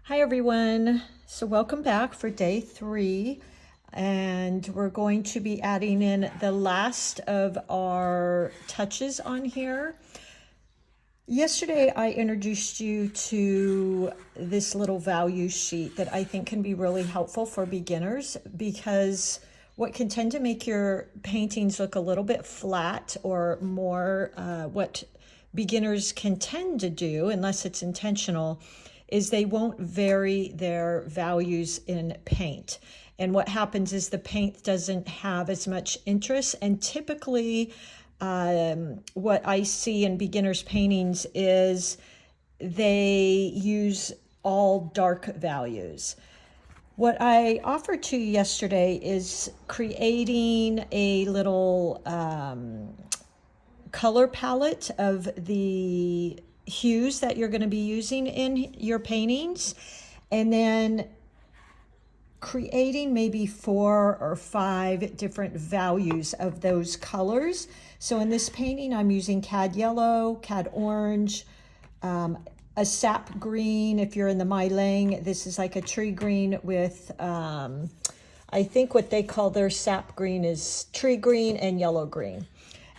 Hi everyone. So welcome back for day 3, and we're going to be adding in the last of our touches on here. Yesterday I introduced you to this little value sheet that I think can be really helpful for beginners, because what can tend to make your paintings look a little bit flat or more what beginners can tend to do, unless it's intentional, is they won't vary their values in paint. And what happens is the paint doesn't have as much interest. And typically, what I see in beginners' paintings is they use all dark values. What I offered to you yesterday is creating a little color palette of the hues that you're going to be using in your paintings, and then creating maybe 4 or 5 different values of those colors. So in this painting, I'm using cad yellow, cad orange, a sap green. If you're in the MeiLang, this is like a tree green with, I think what they call their sap green is tree green and yellow green.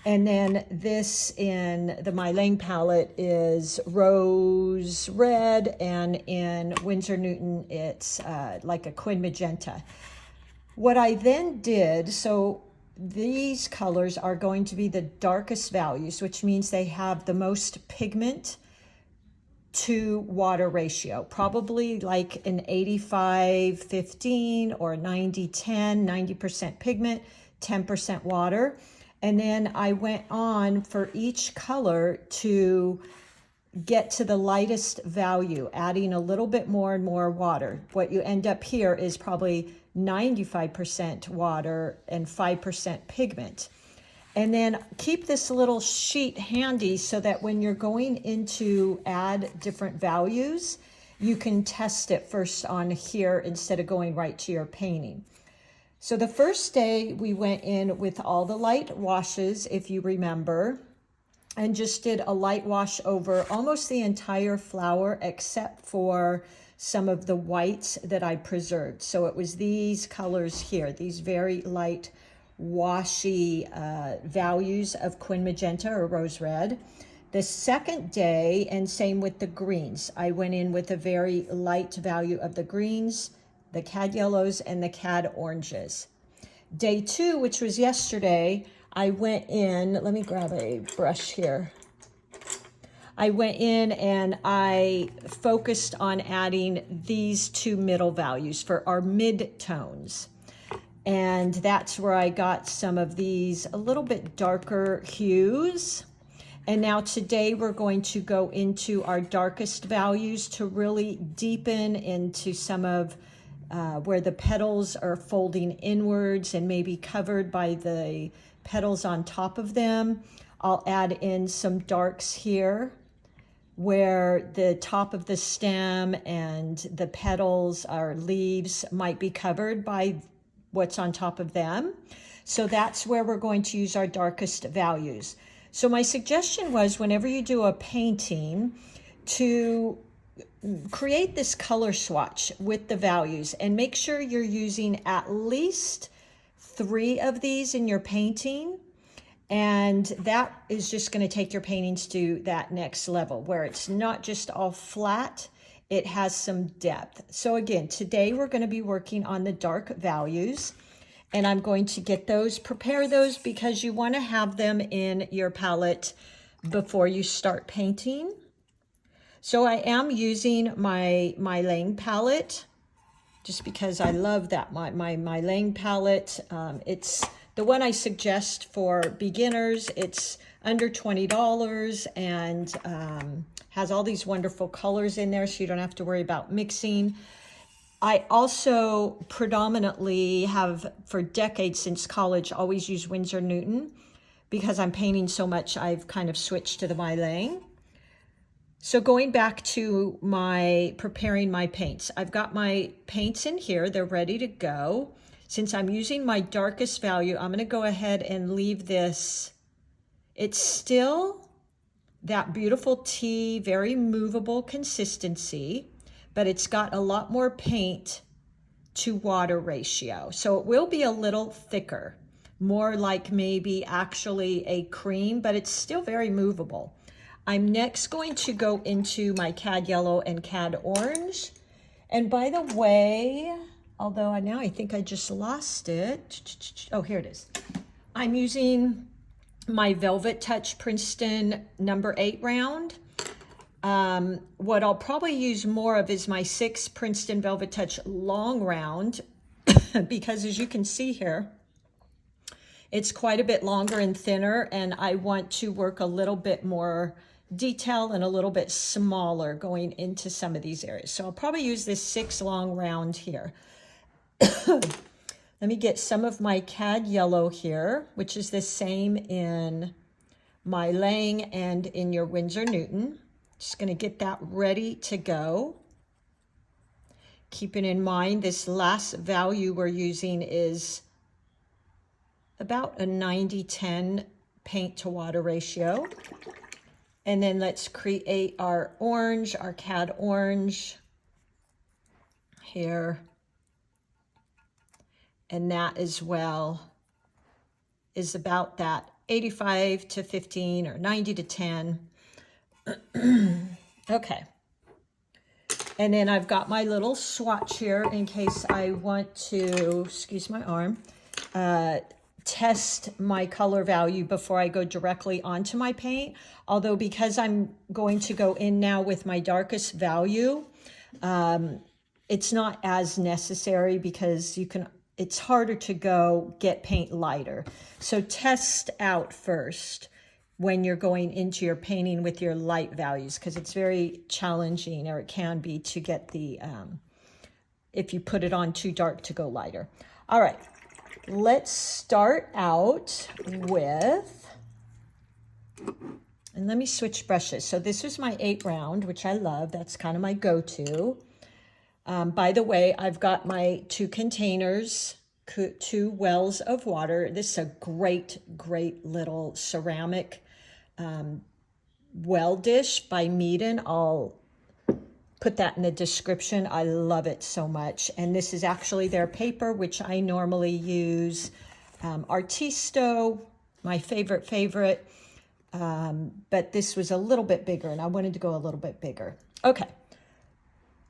And then this in the MeiLang palette is rose red, and in Winsor Newton it's like a quin magenta. What I then did, so these colors are going to be the darkest values, which means they have the most pigment to water ratio, probably like an 85-15 or 90-10, 90% pigment, 10% water. And then I went on for each color to get to the lightest value, adding a little bit more and more water. What you end up here is probably 95% water and 5% pigment. And then keep this little sheet handy so that when you're going into add different values, you can test it first on here instead of going right to your painting. So the first day we went in with all the light washes, if you remember, and just did a light wash over almost the entire flower except for some of the whites that I preserved. So it was these colors here, these very light washy values of quin magenta or rose red. The second day, and same with the greens, I went in with a very light value of the greens, the cad yellows, and the cad oranges. Day 2, which was yesterday, I went in, let me grab a brush here. I went in and I focused on adding these 2 middle values for our mid-tones. And that's where I got some of these a little bit darker hues. And now today we're going to go into our darkest values to really deepen into some of where the petals are folding inwards and maybe covered by the petals on top of them. I'll add in some darks here where the top of the stem and the petals or leaves might be covered by what's on top of them. So that's where we're going to use our darkest values. So my suggestion was, whenever you do a painting, to create this color swatch with the values and make sure you're using at least 3 of these in your painting. And that is just going to take your paintings to that next level where it's not just all flat, it has some depth. So again, today we're going to be working on the dark values, and I'm going to get those, prepare those, because you want to have them in your palette before you start painting. So I am using my MeiLang palette just because I love that, my MeiLang palette. It's the one I suggest for beginners. It's under $20 and has all these wonderful colors in there, so you don't have to worry about mixing. I also predominantly have, for decades since college, always used Winsor Newton. Because I'm painting so much, I've kind of switched to the MeiLang. So going back to my preparing my paints, I've got my paints in here. They're ready to go. Since I'm using my darkest value, I'm going to go ahead and leave this. It's still that beautiful tea, very movable consistency, but it's got a lot more paint to water ratio. So it will be a little thicker, more like maybe actually a cream, but it's still very movable. I'm next going to go into my cad yellow and cad orange. And by the way, although now I think I just lost it. Oh, here it is. I'm using my Velvet Touch Princeton number 8 round. What I'll probably use more of is my 6 Princeton Velvet Touch long round because as you can see here, it's quite a bit longer and thinner, and I want to work a little bit more detail and a little bit smaller going into some of these areas. So I'll probably use this 6 long round here. Let me get some of my cad yellow here, which is the same in MeiLang and in your Winsor Newton. Just going to get that ready to go. Keeping in mind this last value we're using is about a 90-10 paint to water ratio. And then let's create our orange, our cad orange here. And that as well is about that 85 to 15 or 90 to 10. Okay. And then I've got my little swatch here in case I want to, excuse my arm, test my color value before I go directly onto my paint. Although because I'm going to go in now with my darkest value, it's not as necessary because it's harder to go get paint lighter. So test out first when you're going into your painting with your light values, because it's very challenging, or it can be, to get the, if you put it on too dark, to go lighter. All right. Let's start out with, and let me switch brushes. So this was my 8 round, which I love. That's kind of my go-to. By the way, I've got my 2 containers, 2 wells of water. This is a great, great little ceramic well dish by MEEDEN. I'll put that in the description. I love it so much. And this is actually their paper, which I normally use Artisto, my favorite. But this was a little bit bigger, and I wanted to go a little bit bigger. Okay.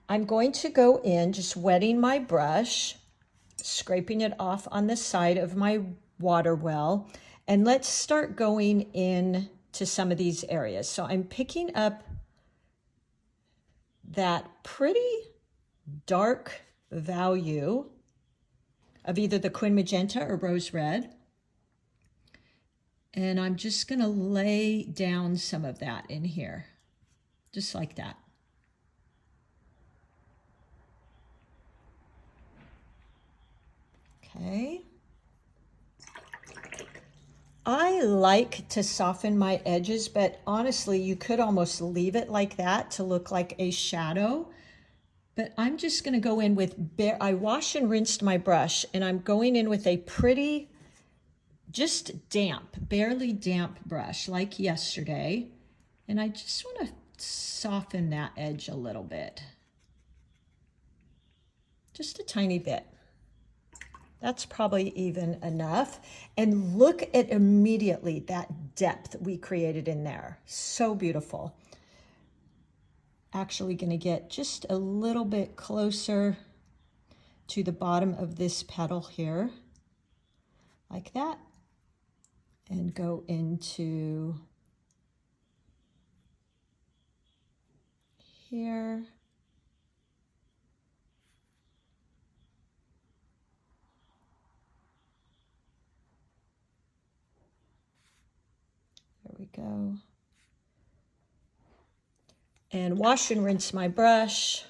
I'm going to go in, just wetting my brush, scraping it off on the side of my water well. And let's start going in to some of these areas. So I'm picking up that pretty dark value of either the Quin Magenta or Rose Red. And I'm just going to lay down some of that in here, just like that. Okay. I like to soften my edges, but honestly, you could almost leave it like that to look like a shadow. But I'm just going to go in with I wash and rinsed my brush, and I'm going in with a pretty, just damp, barely damp brush like yesterday. And I just want to soften that edge a little bit. Just a tiny bit. That's probably even enough. And look at immediately that depth we created in there. So beautiful. Actually going to get just a little bit closer to the bottom of this petal here, like that, and go into here. There we go. And wash and rinse my brush.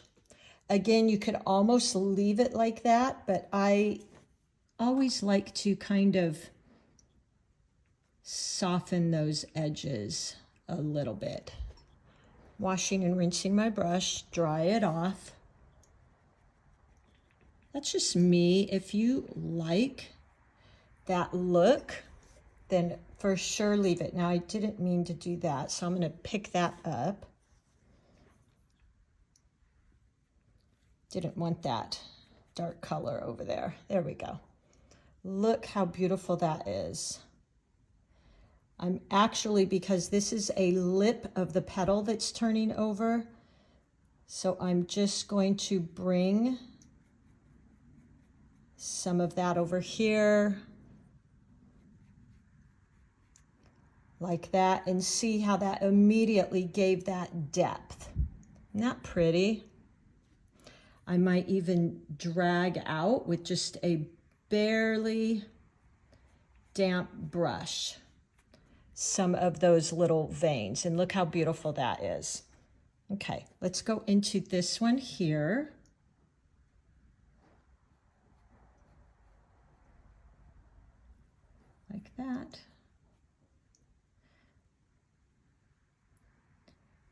Again, you could almost leave it like that, but I always like to kind of soften those edges a little bit. Washing and rinsing my brush, dry it off. That's just me. If you like that look, then for sure leave it. Now, I didn't mean to do that, so I'm going to pick that up. Didn't want that dark color over there. There we go. Look how beautiful that is. I'm actually, because this is a lip of the petal that's turning over, so I'm just going to bring some of that over here, like that, and see how that immediately gave that depth. Isn't that pretty? I might even drag out with just a barely damp brush some of those little veins, and look how beautiful that is. Okay, let's go into this one here. Like that.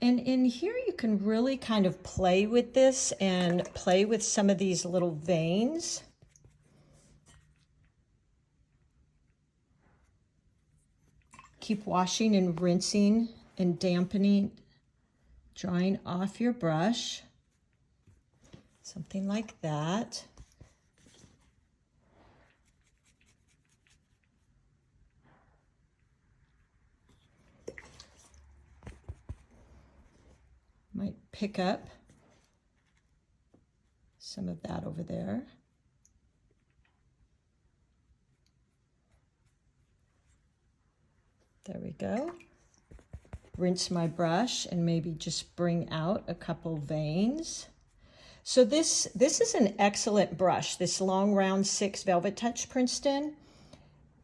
And in here you can really kind of play with this and play with some of these little veins. Keep washing and rinsing and dampening, drying off your brush. Something like that. Might pick up some of that over there. There we go. Rinse my brush and maybe just bring out a couple veins. So this is an excellent brush, this long round 6 Velvet Touch Princeton.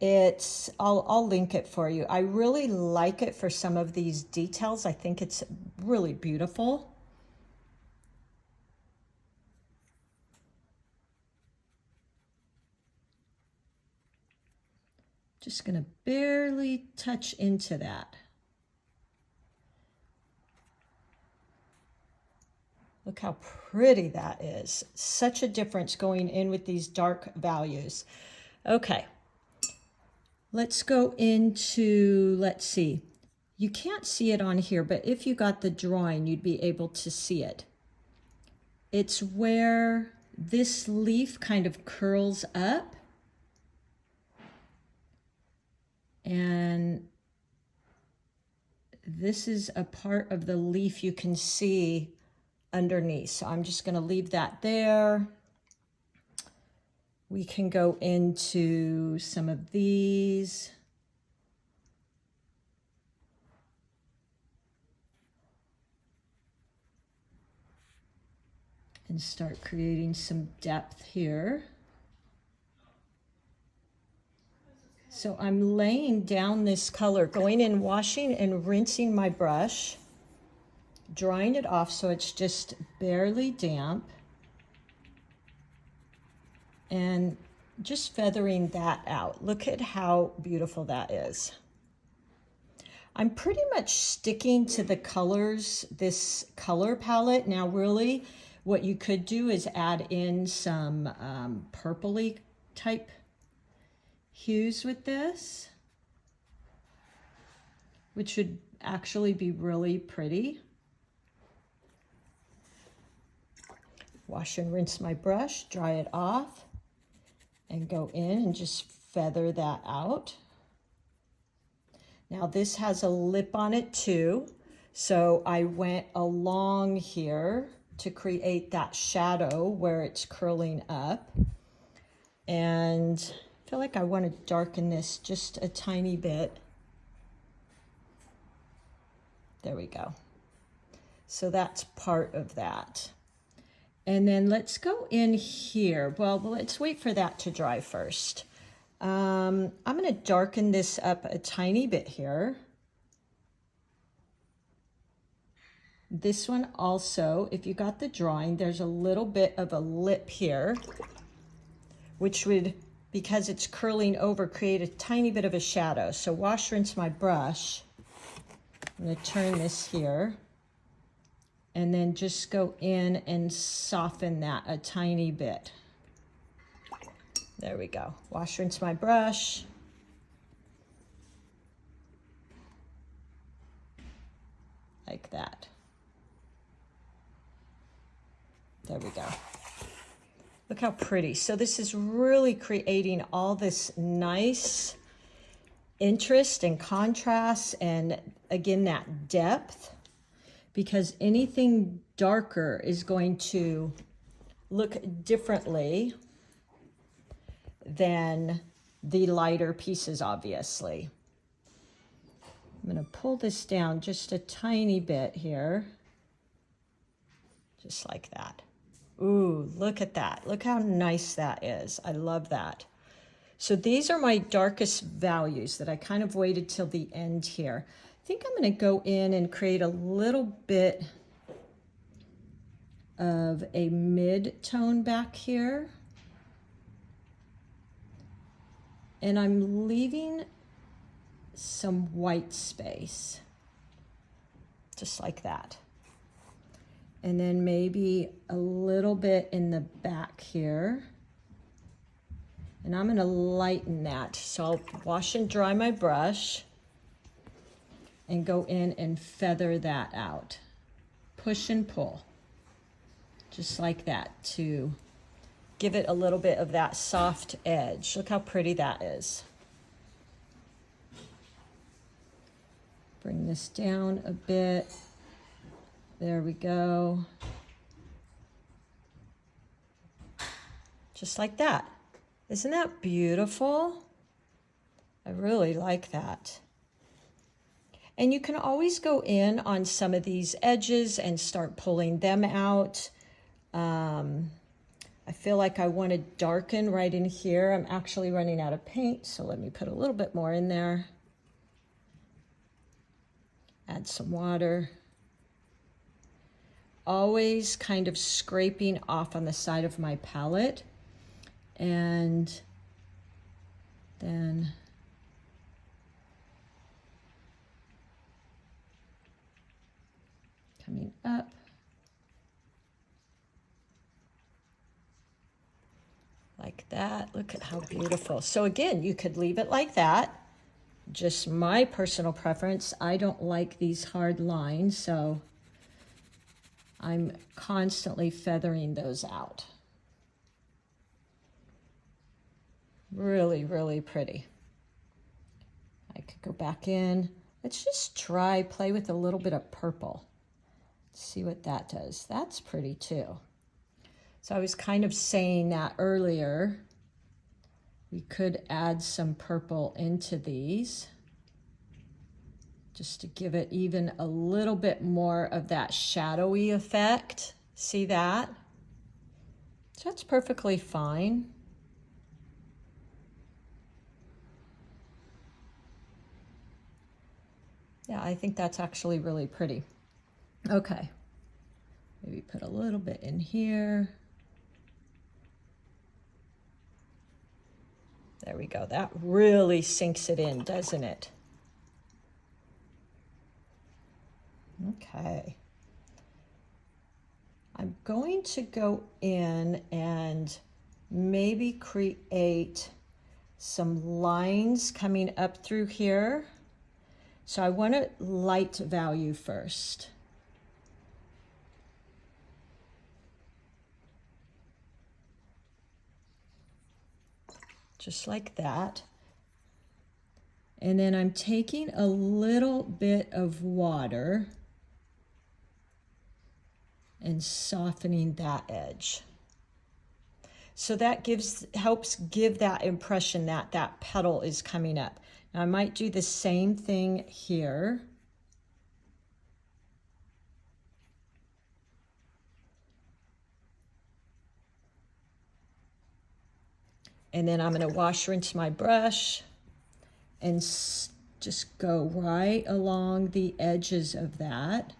I'll link it for you. I really like it for some of these details. I think it's really beautiful. Just gonna barely touch into that. Look how pretty that is. Such a difference going in with these dark values. Okay. Let's go into, let's see. You can't see it on here, but if you got the drawing, you'd be able to see it. It's where this leaf kind of curls up. And this is a part of the leaf you can see underneath. So I'm just going to leave that there. We can go into some of these. And start creating some depth here. So I'm laying down this color, going in, washing and rinsing my brush, drying it off so it's just barely damp. And just feathering that out. Look at how beautiful that is. I'm pretty much sticking to the colors, this color palette. Now really what you could do is add in some purpley type hues with this, which would actually be really pretty. Wash and rinse my brush, dry it off, and go in and just feather that out. Now this has a lip on it too, so I went along here to create that shadow where it's curling up. And I feel like I want to darken this just a tiny bit. There we go. So that's part of that. And then let's go in here. Well, let's wait for that to dry first. I'm going to darken this up a tiny bit here. This one also, if you got the drawing, there's a little bit of a lip here, which would, because it's curling over, create a tiny bit of a shadow. So wash, rinse my brush. I'm going to turn this here. And then just go in and soften that a tiny bit. There we go. Wash, rinse my brush. Like that. There we go. Look how pretty. So this is really creating all this nice interest and contrast, and again, that depth, because anything darker is going to look differently than the lighter pieces, obviously. I'm going to pull this down just a tiny bit here, just like that. Ooh, look at that. Look how nice that is. I love that. So these are my darkest values that I kind of waited till the end here. I think I'm going to go in and create a little bit of a mid-tone back here. And I'm leaving some white space, just like that. And then maybe a little bit in the back here. And I'm going to lighten that. So I'll wash and dry my brush and go in and feather that out. Push and pull, just like that, to give it a little bit of that soft edge. Look how pretty that is. Bring this down a bit. There we go. Just like that. Isn't that beautiful? I really like that. And you can always go in on some of these edges and start pulling them out. I feel like I want to darken right in here. I'm actually running out of paint, so let me put a little bit more in there. Add some water. Always kind of scraping off on the side of my palette. And then coming up. Like that. Look at how beautiful. So again, you could leave it like that. Just my personal preference. I don't like these hard lines, so I'm constantly feathering those out. Really, really pretty. I could go back in. Let's just try, play with a little bit of purple. See what that does. That's pretty too. So I was kind of saying that earlier. We could add some purple into these just to give it even a little bit more of that shadowy effect. See that? So that's perfectly fine. Yeah, I think that's actually really pretty. Okay, maybe put a little bit in here. There we go. That really sinks it in, doesn't it? Okay. I'm going to go in and maybe create some lines coming up through here. So I want a light value first. Just like that. And then I'm taking a little bit of water and softening that edge. So that helps give that impression that that petal is coming up. Now I might do the same thing here. And then I'm going to wash, rinse my brush and just go right along the edges of that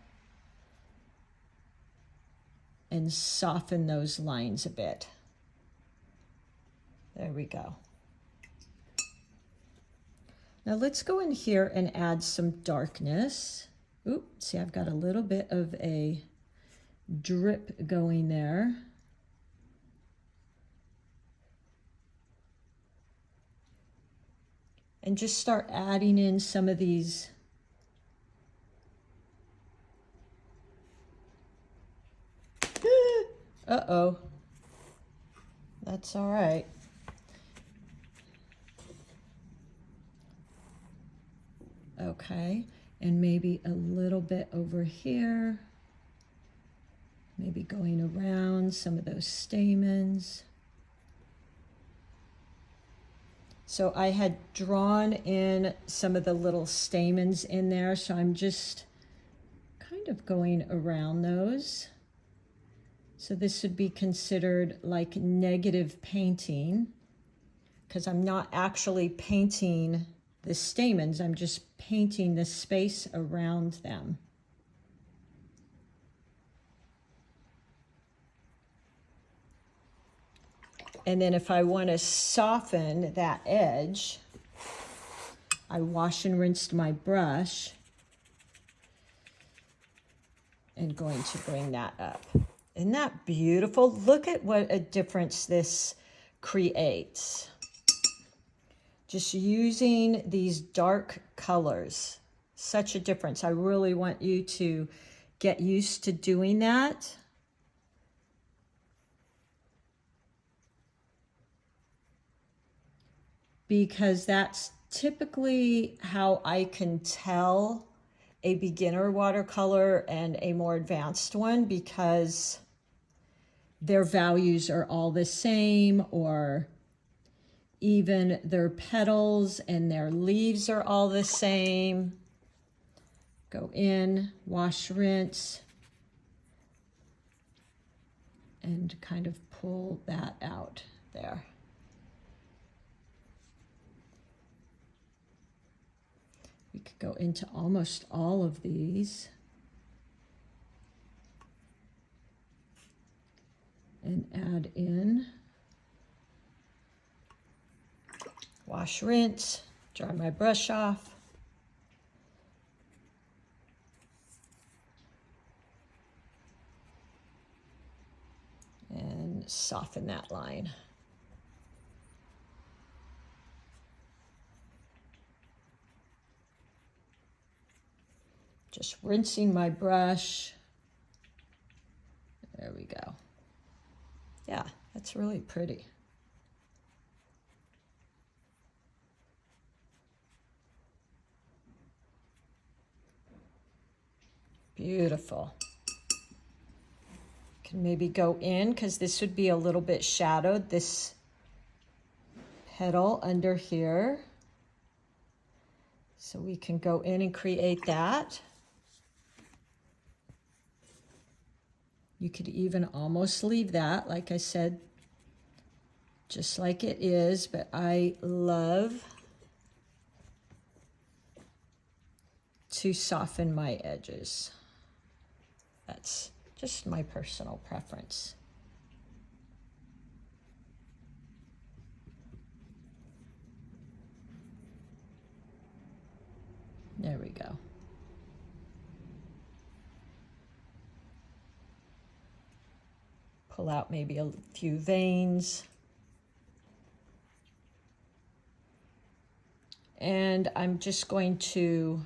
and soften those lines a bit. There we go. Now let's go in here and add some darkness. Oop, see, I've got a little bit of a drip going there. And just start adding in some of these uh-oh. That's all right. Okay, and maybe a little bit over here. Maybe going around some of those stamens. So I had drawn in some of the little stamens in there, so I'm just kind of going around those. So this would be considered like negative painting, because I'm not actually painting the stamens, I'm just painting the space around them. And then if I want to soften that edge, I wash and rinsed my brush and going to bring that up. Isn't that beautiful? Look at what a difference this creates. Just using these dark colors, such a difference. I really want you to get used to doing that. Because that's typically how I can tell a beginner watercolor and a more advanced one, because their values are all the same, or even their petals and their leaves are all the same. Go in, wash, rinse, and kind of pull that out there. We could go into almost all of these and add in, wash, rinse, dry my brush off. And soften that line. Just rinsing my brush. There we go. Yeah, that's really pretty. Beautiful. Can maybe go in, because this would be a little bit shadowed, this petal under here. So we can go in and create that. You could even almost leave that, like I said, just like it is, but I love to soften my edges. That's just my personal preference. There we go. Pull out maybe a few veins. And I'm just going to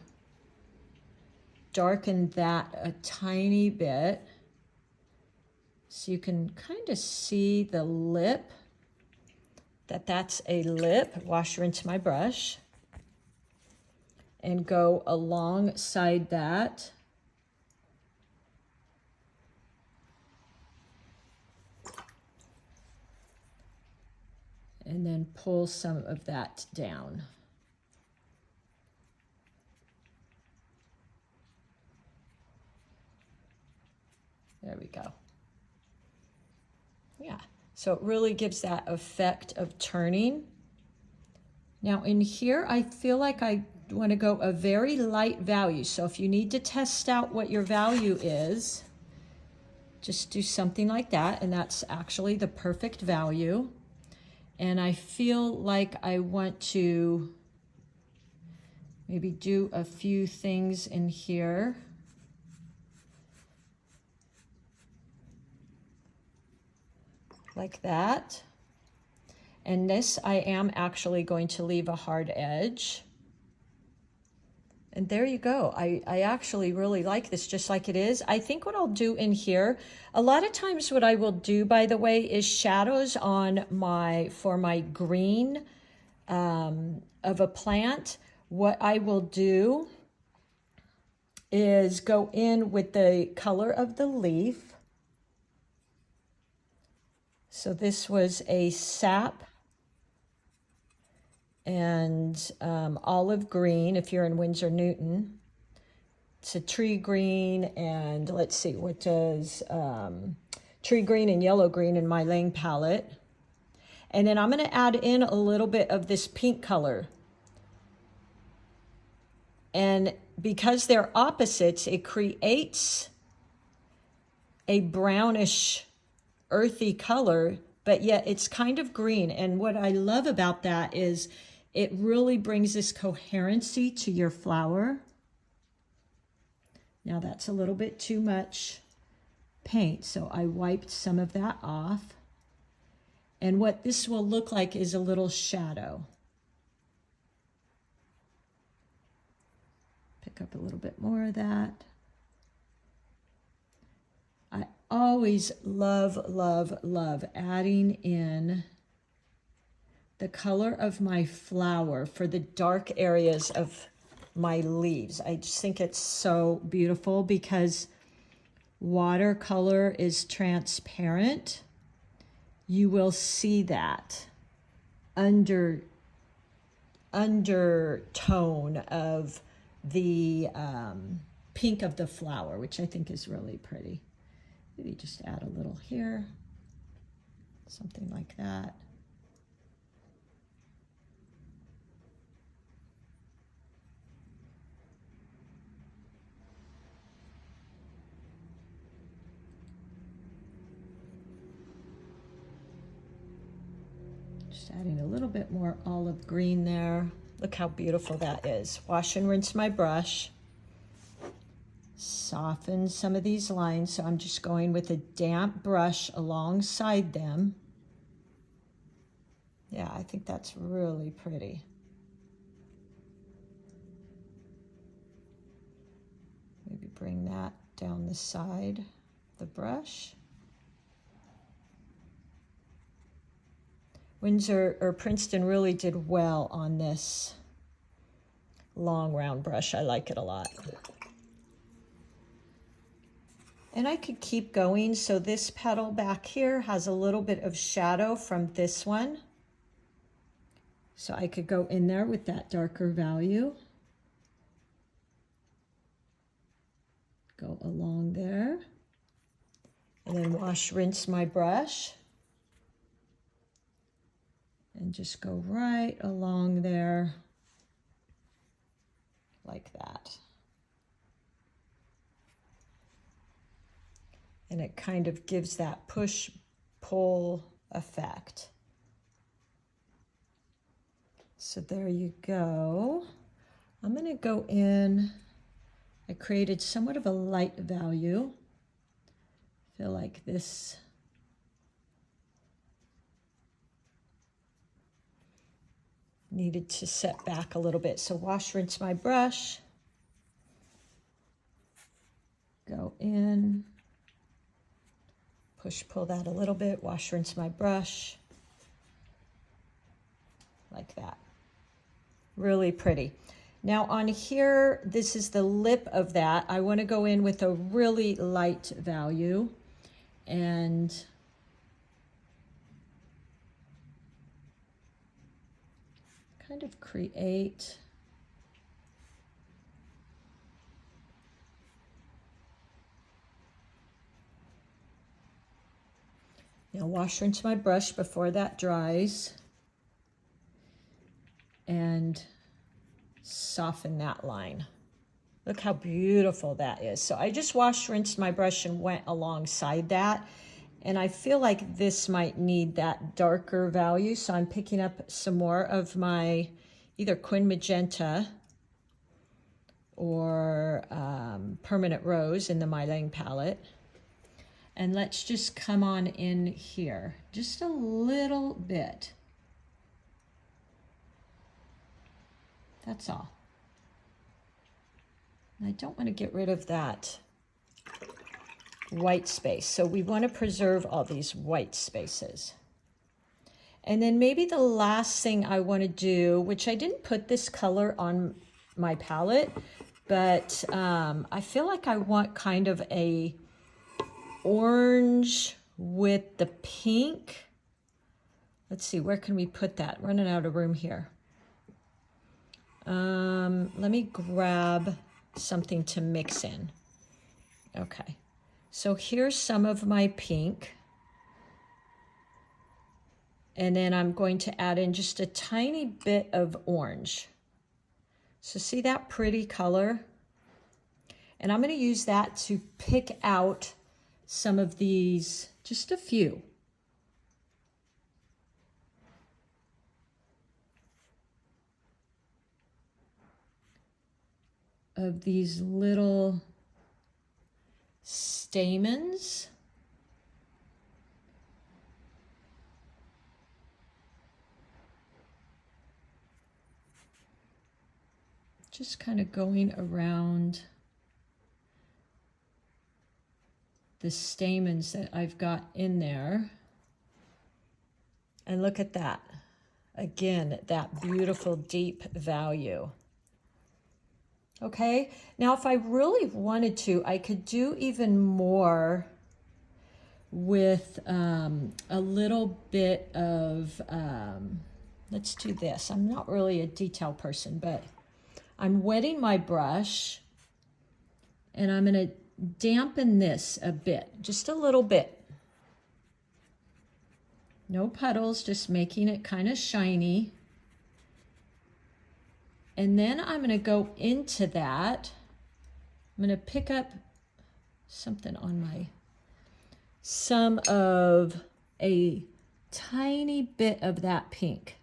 darken that a tiny bit so you can kind of see the lip, that's a lip. Wash, rinse my brush and go alongside that. And then pull some of that down. There we go. Yeah, so it really gives that effect of turning. Now in here, I feel like I want to go a very light value. So if you need to test out what your value is, just do something like that, and that's actually the perfect value. And I feel like I want to maybe do a few things in here. Like that. And this, I am actually going to leave a hard edge. And there you go. I actually really like this just like it is. I think what I'll do in here, a lot of times what I will do, by the way, is shadows on for my green of a plant. What I will do is go in with the color of the leaf. So this was a sap and olive green if you're in Winsor Newton. It's a tree green, and let's see, what does tree green and yellow green in MeiLang palette. And then I'm going to add in a little bit of this pink color. And because they're opposites, it creates a brownish, earthy color, but yet it's kind of green. And what I love about that is it really brings this coherency to your flower. Now that's a little bit too much paint, so I wiped some of that off. And what this will look like is a little shadow. Pick up a little bit more of that. I always love, love, love adding in the color of my flower for the dark areas of my leaves. I just think it's so beautiful because watercolor is transparent. You will see that undertone of the pink of the flower, which I think is really pretty. Maybe just add a little here, something like that. Just adding a little bit more olive green there. Look how beautiful that is. Wash and rinse my brush. Soften some of these lines, so I'm just going with a damp brush alongside them. Yeah, I think that's really pretty. Maybe bring that down the side of the brush. Windsor or Princeton really did well on this long round brush. I like it a lot. And I could keep going. So this petal back here has a little bit of shadow from this one. So I could go in there with that darker value. Go along there. And then wash, rinse my brush. And just go right along there like that. And it kind of gives that push-pull effect. So there you go. I'm going to go in. I created somewhat of a light value. I feel like this needed to set back a little bit. So wash, rinse my brush. Go in. Push, pull that a little bit. Wash, rinse my brush. Like that. Really pretty. Now on here, this is the lip of that. I want to go in with a really light value and kind of create now wash, rinse my brush before that dries and soften that line. Look how beautiful that is. So I just wash, rinsed my brush and went alongside that. And I feel like this might need that darker value. So I'm picking up some more of my either Quin Magenta or Permanent Rose in the MeiLang palette. And let's just come on in here, just a little bit. That's all. And I don't want to get rid of that white space. So we want to preserve all these white spaces. And then maybe the last thing I want to do, which I didn't put this color on my palette, but I feel like I want kind of a orange with the pink. Let's see, where can we put that? Running out of room here. Let me grab something to mix in. Okay, so here's some of my pink. And then I'm going to add in just a tiny bit of orange. So see that pretty color? And I'm going to use that to pick out some of these, just a few. Of these little stamens. Just kind of going around the stamens that I've got in there. And look at that. Again, that beautiful deep value. Okay, now if I really wanted to, I could do even more with a little bit of, let's do this. I'm not really a detail person, but I'm wetting my brush and I'm going to dampen this a bit, just a little bit. No puddles, just making it kind of shiny. And then I'm going to go into that. I'm going to pick up something on some of a tiny bit of that pink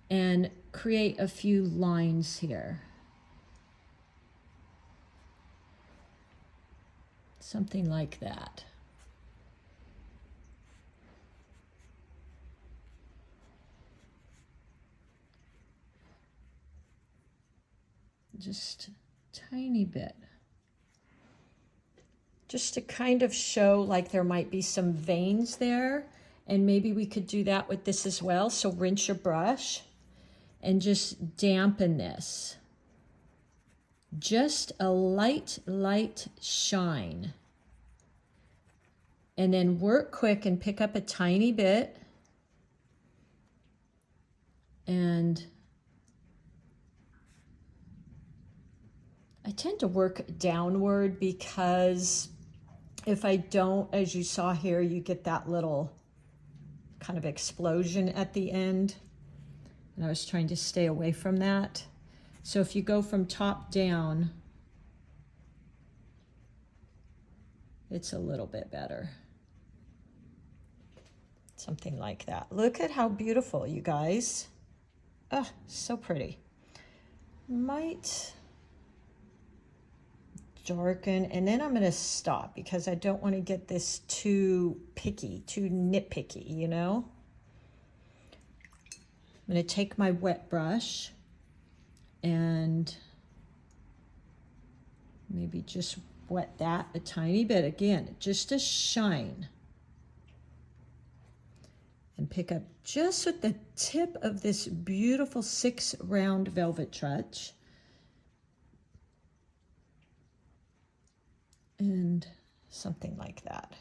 and create a few lines here. Something like that. Just a tiny bit. Just to kind of show like there might be some veins there, and maybe we could do that with this as well. So rinse your brush and just dampen this. Just a light shine. And then work quick and pick up a tiny bit. And I tend to work downward because if I don't, as you saw here, you get that little kind of explosion at the end. And I was trying to stay away from that. So if you go from top down, it's a little bit better. Something like that. Look at how beautiful, you guys. Oh, so pretty. Might darken, and then I'm going to stop because I don't want to get this too picky, too nitpicky, you know? I'm going to take my wet brush and maybe just wet that a tiny bit. Again, just a shine. And pick up just with the tip of this beautiful 6 round velvet touch. And something like that.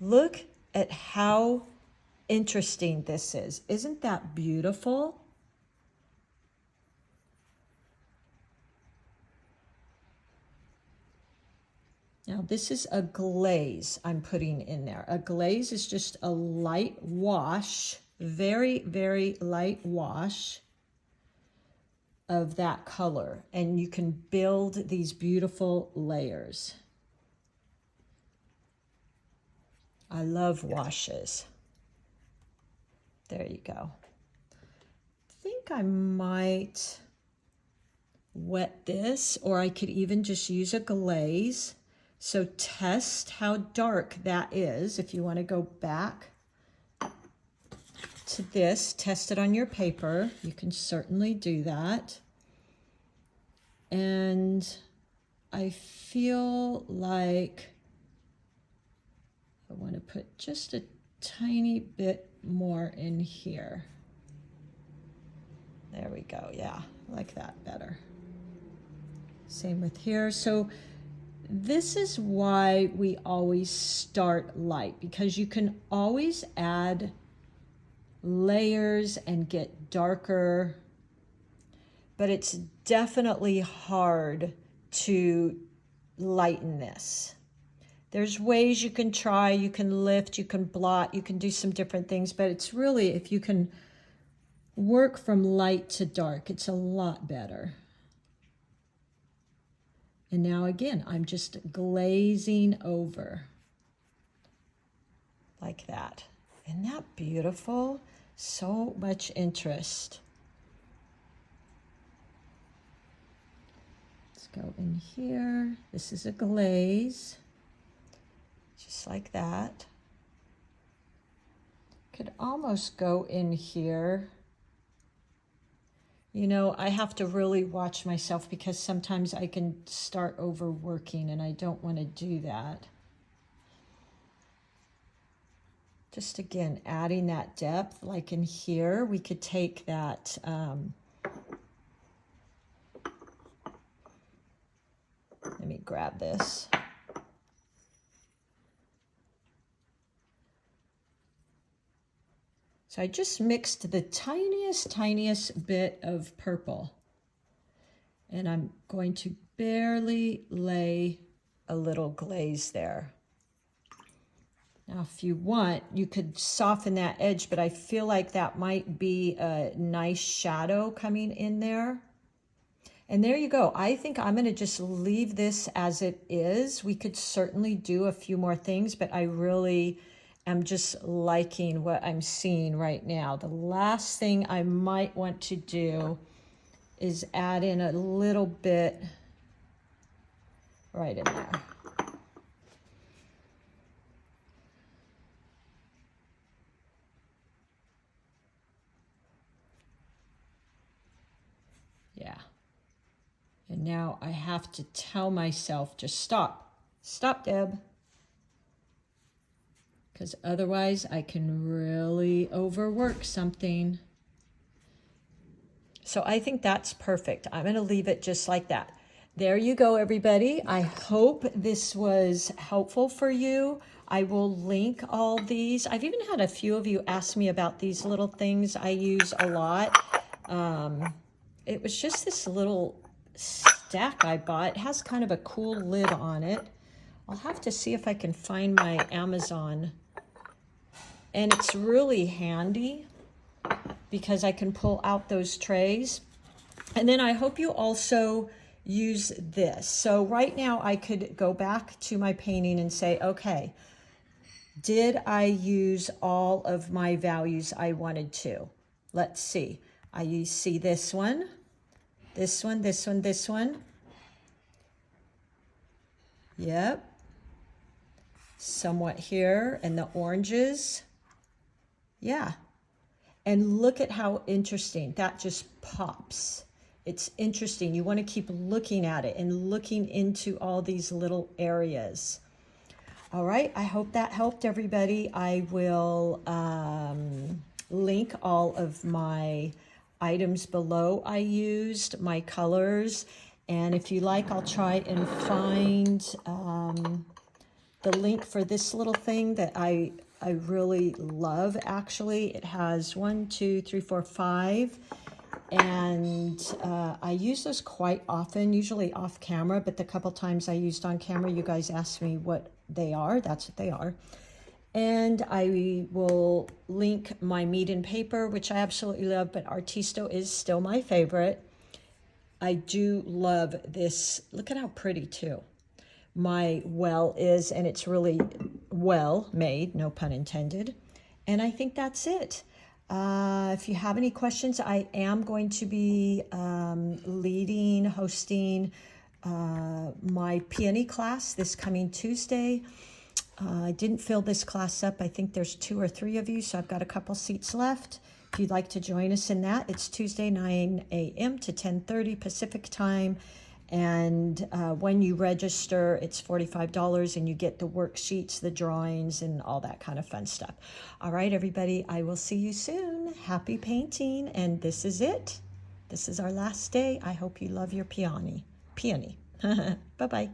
Look at how interesting this is. Isn't that beautiful? Now this is a glaze I'm putting in there. A glaze is just a light wash, very light wash of that color, and you can build these beautiful layers. I love washes. There you go. I think I might wet this, or I could even just use a glaze. So test how dark that is if you want to go back to this, test it on your paper. You can certainly do that. And I feel like I want to put just a tiny bit more in here. There we go. Yeah, I like that better. Same with here. So this is why we always start light, because you can always add layers and get darker, but it's definitely hard to lighten this. There's ways you can try, you can lift, you can blot, you can do some different things, but it's really, if you can work from light to dark, it's a lot better. And now again, I'm just glazing over like that. Isn't that beautiful? So much interest. Let's go in here. This is a glaze, just like that. Could almost go in here. You know, I have to really watch myself because sometimes I can start overworking and I don't want to do that. Just again, adding that depth, like in here, we could take that, let me grab this. So I just mixed the tiniest bit of purple, and I'm going to barely lay a little glaze there. Now, if you want, you could soften that edge, but I feel like that might be a nice shadow coming in there. And there you go. I think I'm going to just leave this as it is. We could certainly do a few more things, but I really am just liking what I'm seeing right now. The last thing I might want to do is add in a little bit right in there. Yeah. And now I have to tell myself, just stop. Stop, Deb. Because otherwise I can really overwork something. So I think that's perfect. I'm going to leave it just like that. There you go, everybody. I hope this was helpful for you. I will link all these. I've even had a few of you ask me about these little things I use a lot. It was just this little stack I bought. It has kind of a cool lid on it. I'll have to see if I can find my Amazon. And it's really handy because I can pull out those trays. And then I hope you also use this. So right now I could go back to my painting and say, okay, did I use all of my values I wanted to? Let's see. I see this one, this one, this one, this one. Yep. Somewhat here, and the oranges. Yeah. And look at how interesting. That just pops. It's interesting. You want to keep looking at it and looking into all these little areas. All right. I hope that helped everybody. I will link all of my items below I used, my colors. And if you like, I'll try and find the link for this little thing that I really love, actually. It has 1, 2, 3, 4, 5. And I use those quite often, usually off camera, but the couple times I used on camera, you guys asked me what they are. That's what they are. And I will link my MEEDEN paper, which I absolutely love, but Artisto is still my favorite. I do love this. Look at how pretty, too, my well is, and it's really well made, no pun intended. And I think that's it. If you have any questions, I am going to be hosting my peony class this coming Tuesday. I didn't fill this class up. I think there's 2 or 3 of you, so I've got a couple seats left. If you'd like to join us in that, it's Tuesday, 9 a.m. to 10:30 Pacific time. And when you register, it's $45, and you get the worksheets, the drawings, and all that kind of fun stuff. All right, everybody, I will see you soon. Happy painting, and this is it. This is our last day. I hope you love your peony. Bye-bye.